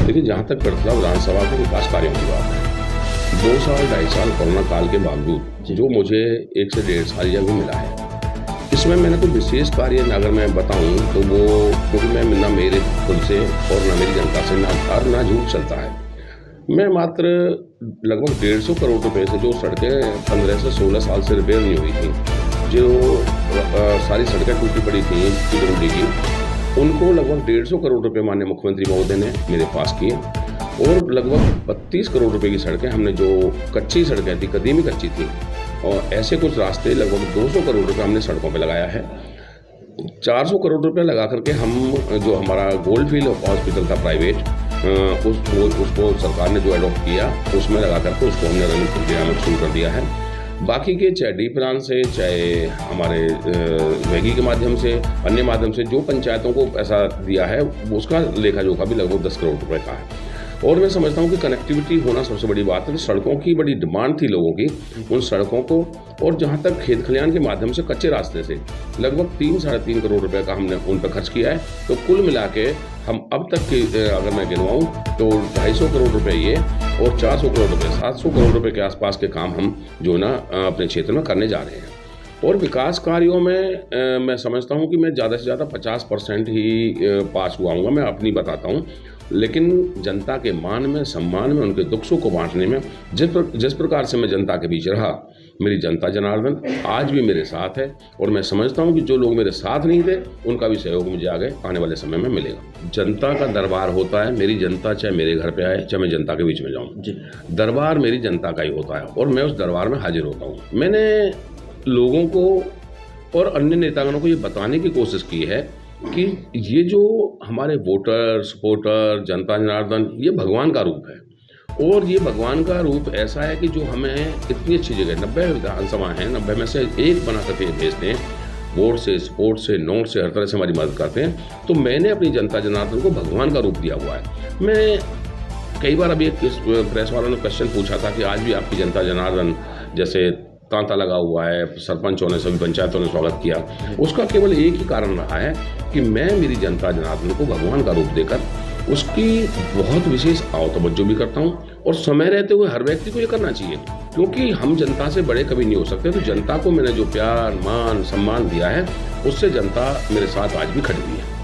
देखिए, जहाँ तक कठुआ विधानसभा के विकास कार्यों की बात है, 2 साल 2.5 साल कोरोना काल के बावजूद जो मुझे 1 से 1.5 साल यह भी मिला है, इसमें मैंने कोई विशेष कार्य अगर मैं बताऊँ तो वो, क्योंकि मैं ना मेरे खुद से और ना मेरी जनता से ना झूठ चलता है। मैं मात्र लगभग 150 करोड़ रुपए से जो सड़कें 15 से 16 साल से रिपेयर नहीं हुई थी, जो सारी सड़कें टूटी पड़ी थी पीडब्ल्यूडी की, उनको लगभग 150 करोड़ रुपए माननीय मुख्यमंत्री महोदय ने मेरे पास किए और लगभग 32 करोड़ रुपए की सड़कें हमने, जो कच्ची सड़कें थी, कदीमी कच्ची थी, और ऐसे कुछ रास्ते लगभग 200 करोड़ रुपए हमने सड़कों पे लगाया है। 400 करोड़ रुपए लगा करके हम, जो हमारा गोल्डफील्ड हॉस्पिटल था प्राइवेट, उसको सरकार ने जो एडॉप्ट किया उसमें लगा करके उसको हमने रनिंग प्रक्रिया में शुरू कर दिया है। बाकी के चाहे डी प्लान से, चाहे हमारे वेगी के माध्यम से, अन्य माध्यम से जो पंचायतों को पैसा दिया है उसका लेखा जोखा भी लगभग 10 करोड़ रुपए का है। और मैं समझता हूँ कि कनेक्टिविटी होना सबसे बड़ी बात है। तो सड़कों की बड़ी डिमांड थी लोगों की, उन सड़कों को, और जहाँ तक खेत खलियान के माध्यम से कच्चे रास्ते से लगभग 3-3.5 करोड़ रुपए का हमने उन पर खर्च किया है। तो कुल मिला के हम अब तक की अगर मैं गिनवाऊँ तो 250 करोड़ रुपए ये और 400 करोड़ रुपए, 700 करोड़ रुपए के आसपास के काम हम जो ना अपने क्षेत्र में करने जा रहे हैं। और विकास कार्यों में मैं समझता हूँ कि मैं ज़्यादा से ज़्यादा 50% ही पास हुआ हूँ, मैं अपनी बताता हूँ। लेकिन जनता के मान में, सम्मान में, उनके दुख सुख को बांटने में जिस प्रकार से मैं जनता के बीच रहा, मेरी जनता जनार्दन आज भी मेरे साथ है। और मैं समझता हूँ कि जो लोग मेरे साथ नहीं थे उनका भी सहयोग मुझे आगे आने वाले समय में मिलेगा। जनता का दरबार होता है, मेरी जनता चाहे मेरे घर पे आए, चाहे मैं जनता के बीच में जाऊँ, दरबार मेरी जनता का ही होता है और मैं उस दरबार में हाजिर होता हूँ। मैंने लोगों को और अन्य नेतागणों को ये बताने की कोशिश की है कि ये जो हमारे वोटर, सपोर्टर, जनता जनार्दन, ये भगवान का रूप है। और ये भगवान का रूप ऐसा है कि जो हमें इतनी अच्छी जगह, 90 विधानसभा हैं, 90 में से एक बना करके भेजते हैं, वोट से, सपोर्ट से, नोट से, हर तरह से हमारी मदद करते हैं। तो मैंने अपनी जनता जनार्दन को भगवान का रूप दिया हुआ है। मैं कई बार अभी प्रेस वालों ने क्वेश्चन पूछा था कि आज भी आपकी जनता जनार्दन जैसे तांता लगा हुआ है, सरपंचों ने, सभी पंचायतों ने स्वागत किया। उसका केवल एक ही कारण रहा है कि मैं मेरी जनता जनार्दन को भगवान का रूप देकर उसकी बहुत विशेष तवज्जो भी करता हूँ। और समय रहते हुए हर व्यक्ति को ये करना चाहिए, क्योंकि हम जनता से बड़े कभी नहीं हो सकते। तो जनता को मैंने जो प्यार, मान, सम्मान दिया है, उससे जनता मेरे साथ आज भी खड़ी हुई है।